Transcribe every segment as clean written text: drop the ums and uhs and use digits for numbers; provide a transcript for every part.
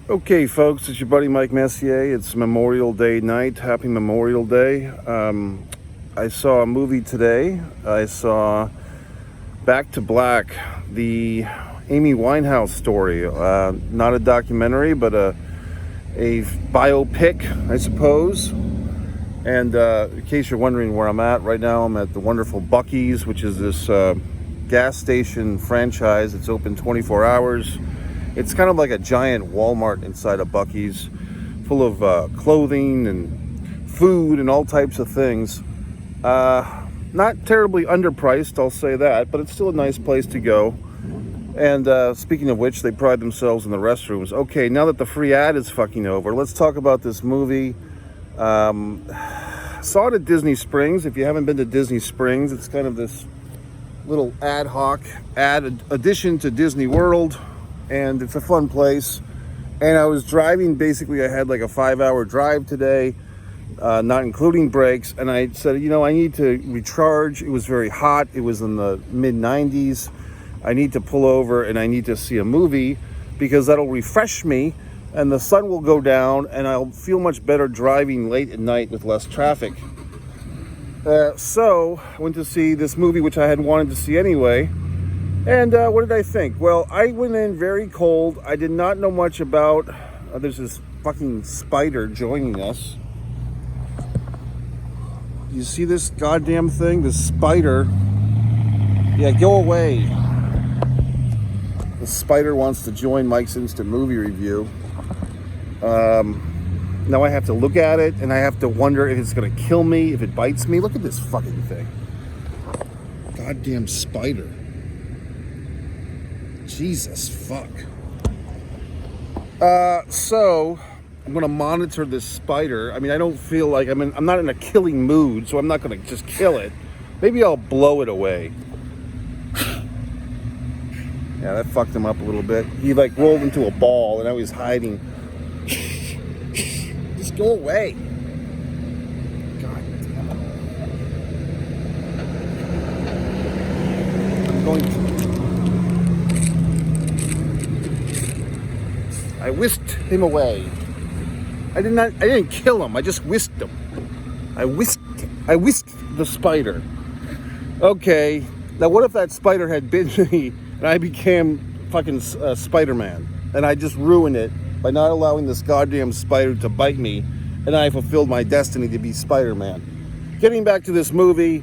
Okay, folks, it's your buddy Mike Messier. It's Memorial Day night. Happy Memorial Day. I saw a movie today. I saw Back to Black, the Amy Winehouse story. Not a documentary, but a biopic, I suppose. And in case you're wondering where I'm at right now, I'm at the wonderful Buc-ee's, which is this gas station franchise. It's open 24 hours. It's kind of like a giant Walmart inside of Buc-ee's, full of clothing and food and all types of things. Not terribly underpriced, I'll say that, but it's still a nice place to go. And speaking of which, they pride themselves in the restrooms. Okay, now that the free ad is fucking over, let's talk about this movie. Saw it at Disney Springs. If you haven't been to Disney Springs, it's kind of this little ad hoc addition to Disney World. And it's a fun place. And I was driving, basically I had like a 5-hour drive today, not including breaks, and I said, I need to recharge. It was very hot. It was in the mid 90s. I need to pull over and I need to see a movie because that'll refresh me and the sun will go down and I'll feel much better driving late at night with less traffic. So I went to see this movie, which I had wanted to see anyway. And what did I think? Well, I went in very cold. I did not know much about... there's this fucking spider joining us. You see this goddamn thing? This spider. Yeah, go away. The spider wants to join Mike's Instant Movie Review. Now I have to look at it, and I have to wonder if it's going to kill me, if it bites me. Look at this fucking thing. Goddamn spider. Jesus fuck. So I'm gonna monitor this spider. I mean, I don't feel like I'm not in a killing mood, so I'm not gonna just kill it. Maybe I'll blow it away. Yeah, that fucked him up a little bit. He like rolled into a ball and now he's hiding. Just go away. God damn it. I'm going to. I whisked him away. I didn't kill him. I just whisked him. I whisked the spider. Okay. Now what if that spider had bitten me and I became fucking Spider-Man and I just ruined it by not allowing this goddamn spider to bite me and I fulfilled my destiny to be Spider-Man. Getting back to this movie,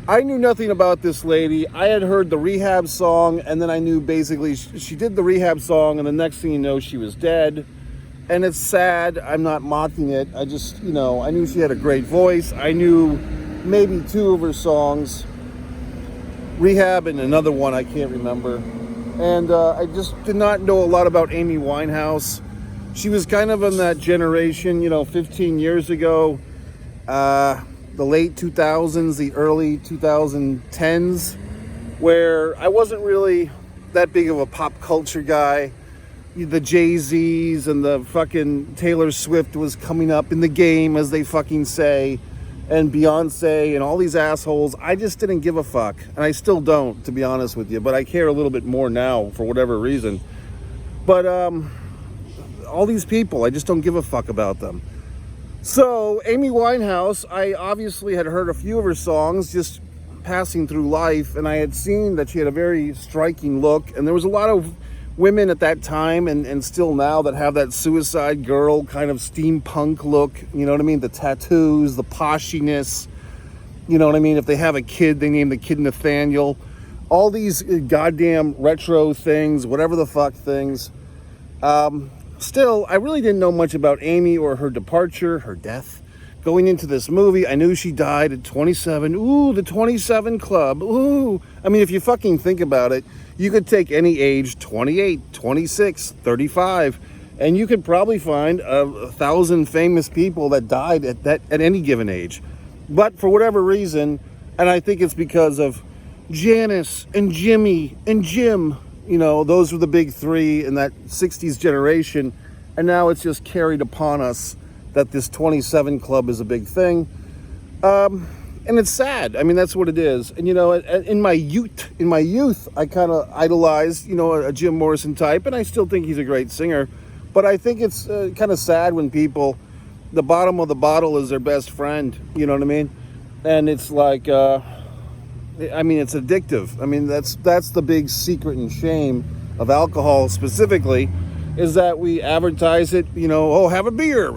I knew nothing about this lady. I had heard the Rehab song, and then I knew basically she did the Rehab song, and the next thing you know, she was dead. And it's sad. I'm not mocking it. I just, I knew she had a great voice. I knew maybe 2 of her songs. Rehab and another one I can't remember. And I just did not know a lot about Amy Winehouse. She was kind of in that generation, 15 years ago. The late 2000s, the early 2010s, where I wasn't really that big of a pop culture guy. The Jay-Z's and the fucking Taylor Swift was coming up in the game, as they fucking say, and Beyonce and all these assholes. I just didn't give a fuck, and I still don't, to be honest with you, but I care a little bit more now for whatever reason. But all these people, I just don't give a fuck about them. So, Amy Winehouse, I obviously had heard a few of her songs just passing through life, and I had seen that she had a very striking look, and there was a lot of women at that time, and still now, that have that Suicide Girl kind of steampunk look, you know what I mean? The tattoos, the poshiness, you know what I mean? If they have a kid, they name the kid Nathaniel. All these goddamn retro things, whatever the fuck things. Still, I really didn't know much about Amy or her departure, her death. Going into this movie, I knew she died at 27. Ooh, the 27 Club. Ooh. I mean, if you fucking think about it, you could take any age, 28, 26, 35, and you could probably find 1,000 famous people that died at any given age. But for whatever reason, and I think it's because of Janice and Jimmy and Jim, those were the big 3 in that 60s generation. And now it's just carried upon us that this 27 Club is a big thing. And it's sad. I mean, that's what it is. And, in my youth, I kind of idolized, a Jim Morrison type. And I still think he's a great singer. But I think it's kind of sad when people, the bottom of the bottle is their best friend. You know what I mean? And it's like, it's addictive. I mean, that's the big secret and shame of alcohol specifically, is that we advertise it. Oh, have a beer,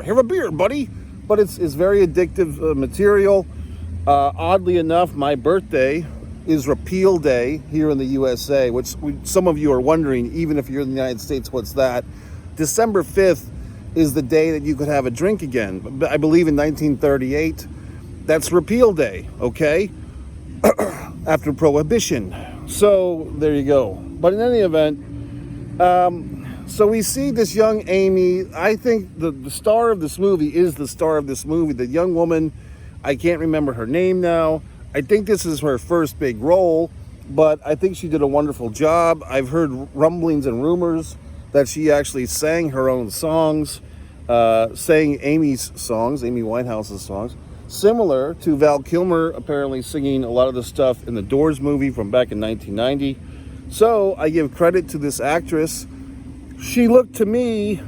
buddy. But it's very addictive material. Oddly enough, my birthday is Repeal Day here in the USA, which some of you are wondering, even if you're in the United States, what's that? December 5th is the day that you could have a drink again. I believe in 1938, that's Repeal Day, okay? After Prohibition. So there you go. But in any event, so we see this young Amy. I think the star of this movie is the star of this movie. The young woman, I can't remember her name now. I think this is her first big role, but I think she did a wonderful job. I've heard rumblings and rumors that she actually sang her own songs, sang Amy's songs, Amy Winehouse's songs, similar to Val Kilmer apparently singing a lot of the stuff in the Doors movie from back in 1990. So I give credit to this actress. She looked to me,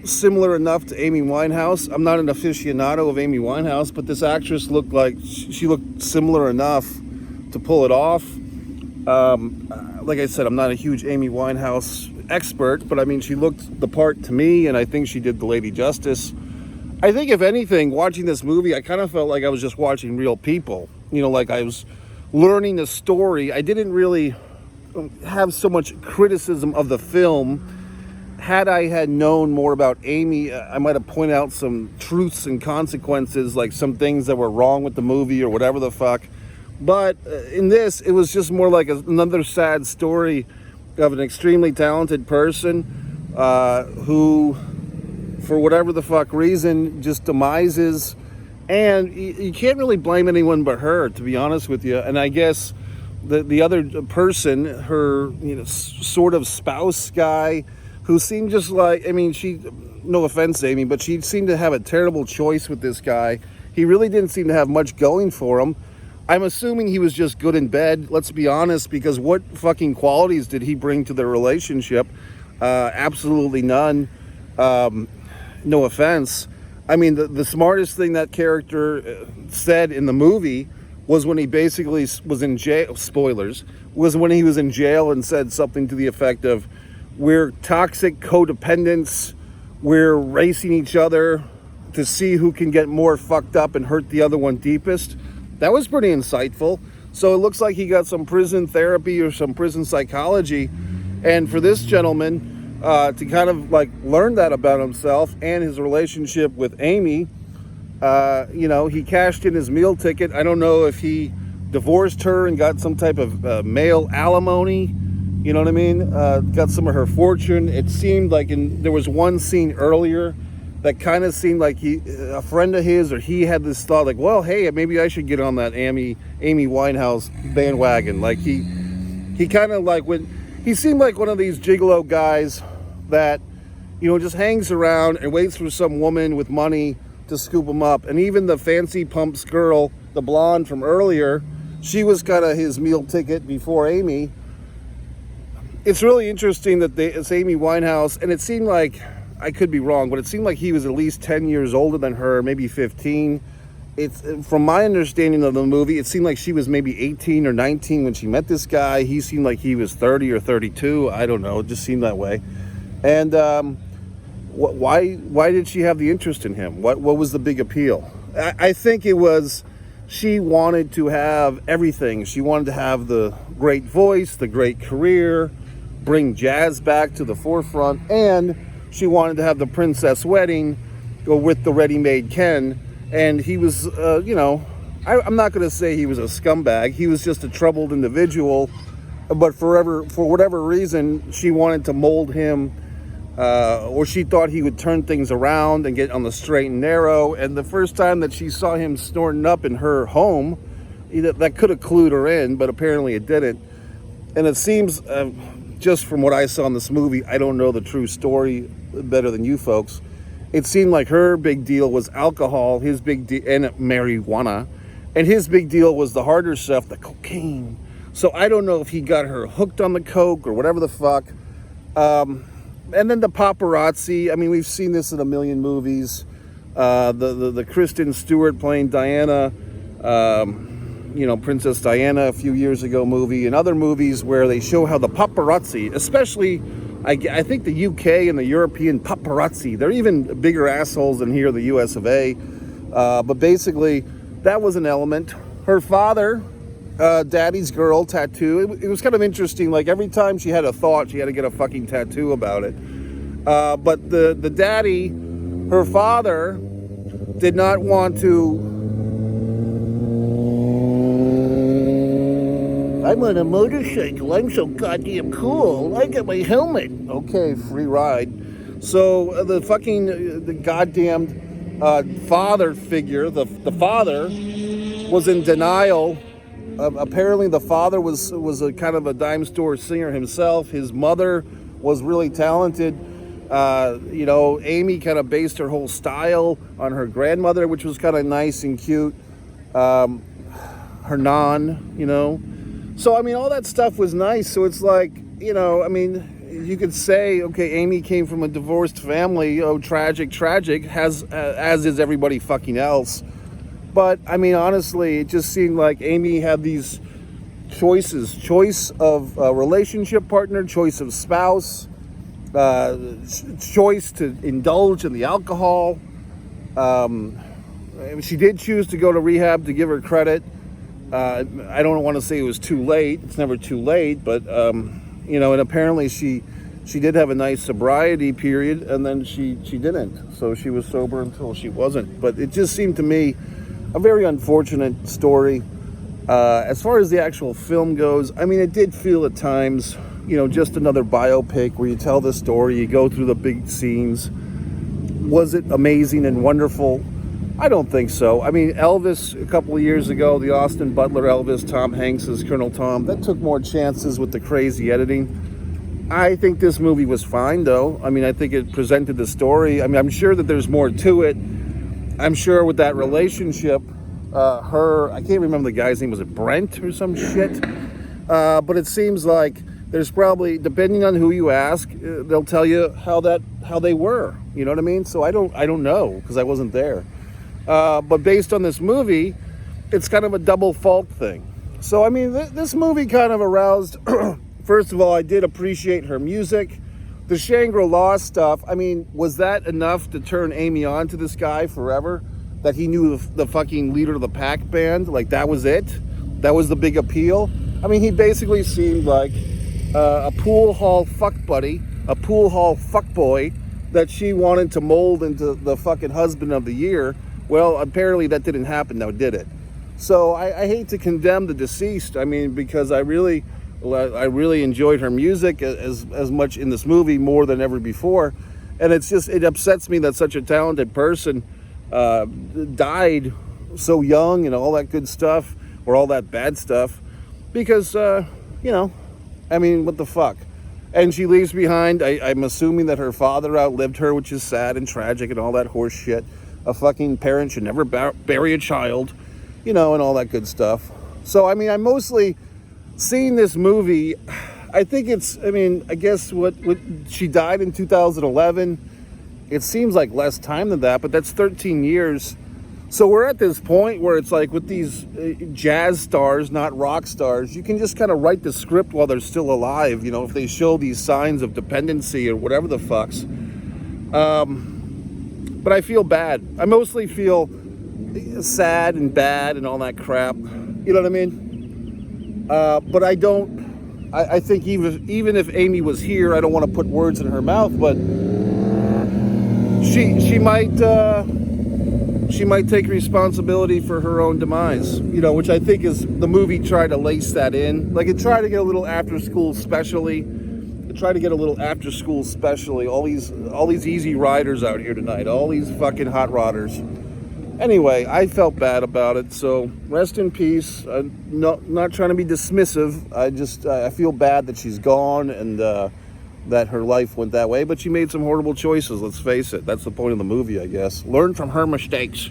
similar enough to Amy Winehouse. I'm not an aficionado of Amy Winehouse, but this actress looked like she looked similar enough to pull it off. Like I said, I'm not a huge Amy Winehouse expert, but I mean, she looked the part to me, and I think she did the lady justice. I think, if anything, watching this movie, I kind of felt like I was just watching real people. Like I was learning a story. I didn't really have so much criticism of the film. Had I had known more about Amy, I might have pointed out some truths and consequences, like some things that were wrong with the movie or whatever the fuck. But in this, it was just more like another sad story of an extremely talented person who, for whatever the fuck reason, just demises. And you can't really blame anyone but her, to be honest with you. And I guess the other person, her sort of spouse guy, who seemed just like, she, no offense, Amy, but she seemed to have a terrible choice with this guy. He really didn't seem to have much going for him. I'm assuming he was just good in bed, let's be honest, because what fucking qualities did he bring to their relationship? Absolutely none. No offense. The smartest thing that character said in the movie was when he basically was in jail, spoilers, was when he was in jail and said something to the effect of, we're toxic codependents, we're racing each other to see who can get more fucked up and hurt the other one deepest. That was pretty insightful. So it looks like he got some prison therapy or some prison psychology. And for this gentleman to kind of like learn that about himself and his relationship with Amy, he cashed in his meal ticket. I don't know if he divorced her and got some type of male alimony. You know what I mean? Got some of her fortune. It seemed like there was one scene earlier that kind of seemed like a friend of his, or he had this thought like, well, hey, maybe I should get on that Amy Winehouse bandwagon. Like he kind of like he seemed like one of these gigolo guys that, just hangs around and waits for some woman with money to scoop him up. And even the fancy pumps girl, the blonde from earlier, she was kind of his meal ticket before Amy. It's really interesting that it's Amy Winehouse, and it seemed like, I could be wrong, but it seemed like he was at least 10 years older than her, maybe 15. It's, from my understanding of the movie, it seemed like she was maybe 18 or 19 when she met this guy. He seemed like he was 30 or 32. I don't know. It just seemed that way. And why did she have the interest in him? What was the big appeal? I think it was she wanted to have everything. She wanted to have the great voice, the great career, bring jazz back to the forefront, and she wanted to have the princess wedding with the ready-made Ken. And he was, I'm not going to say he was a scumbag. He was just a troubled individual. But for whatever reason, she wanted to mold him, or she thought he would turn things around and get on the straight and narrow. And the first time that she saw him snorting up in her home, that could have clued her in, but apparently it didn't. And it seems, just from what I saw in this movie, I don't know the true story better than you folks. It seemed like her big deal was alcohol, his big deal, and marijuana, and his big deal was the harder stuff, the cocaine. So I don't know if he got her hooked on the coke or whatever the fuck. And then the paparazzi. I mean, we've seen this in a million movies. The Kristen Stewart playing Diana, Princess Diana a few years ago movie, and other movies where they show how the paparazzi, especially I think the UK and the European paparazzi, they're even bigger assholes than here, the US of A. But basically, that was an element. Her father, Daddy's Girl tattoo. It was kind of interesting. Like every time she had a thought, she had to get a fucking tattoo about it. But the daddy, her father, did not want to. I'm on a motorcycle. I'm so goddamn cool. I got my helmet. Okay, free ride. So the goddamn father figure, the father was in denial. Apparently the father was a kind of a dime store singer himself. His mother was really talented. Amy kind of based her whole style on her grandmother, which was kind of nice and cute. Her nan, So, I mean, all that stuff was nice. So it's like, you could say, okay, Amy came from a divorced family. Oh, tragic, as is everybody fucking else. But, I mean, honestly, it just seemed like Amy had these choice of relationship partner, choice of spouse, choice to indulge in the alcohol. She did choose to go to rehab, to give her credit. I don't want to say it was too late. It's never too late, but, and apparently she did have a nice sobriety period, and then she didn't. So she was sober until she wasn't. But it just seemed to me a very unfortunate story. As far as the actual film goes, I mean, it did feel at times, just another biopic where you tell the story, you go through the big scenes. Was it amazing and wonderful? I don't think so. I mean, Elvis, a couple of years ago, the Austin Butler Elvis, Tom Hanks as Colonel Tom, that took more chances with the crazy editing. I think this movie was fine, though. I mean, I think it presented the story. I mean, I'm sure that there's more to it. I'm sure with that relationship, I can't remember the guy's name, was it Brent or some shit? But it seems like there's probably, depending on who you ask, they'll tell you how they were. You know what I mean? So I don't know, because I wasn't there. But based on this movie, it's kind of a double fault thing. So I mean, this movie kind of aroused. First of all, I did appreciate her music. The Shangri-La stuff, I mean, was that enough to turn Amy on to this guy forever? That he knew the fucking leader of the pack band? Like, that was it? That was the big appeal? I mean, he basically seemed like a pool hall fuck buddy, a pool hall fuck boy that she wanted to mold into the fucking husband of the year. Well, apparently that didn't happen, now did it? So I hate to condemn the deceased. I mean, because I really enjoyed her music as much in this movie, more than ever before. And it upsets me that such a talented person died so young and all that good stuff, or all that bad stuff, because, I mean, what the fuck? And she leaves behind, I'm assuming that her father outlived her, which is sad and tragic and all that horse shit. A fucking parent should never bury a child, and all that good stuff. So, I mean, I'm mostly seeing this movie. I think I guess what she died in 2011. It seems like less time than that, but that's 13 years. So we're at this point where it's like with these jazz stars, not rock stars, you can just kind of write the script while they're still alive, if they show these signs of dependency or whatever the fucks. But I feel bad. I mostly feel sad and bad and all that crap. You know what I mean? But I don't. I think even if Amy was here, I don't want to put words in her mouth, but she might take responsibility for her own demise. Which I think is the movie tried to lace that in. Like it tried to get a little after school specially. All these easy riders out here tonight, all these fucking hot rodders. Anyway, I felt bad about it, so rest in peace. Not trying to be dismissive. I feel bad that she's gone and that her life went that way, but she made some horrible choices, let's face it. That's the point of the movie, I guess. Learn from her mistakes.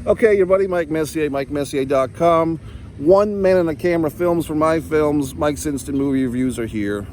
Okay, your buddy Mike Messier, MikeMessier.com. One Man and a Camera Films for my films. Mike's Instant Movie Reviews are here.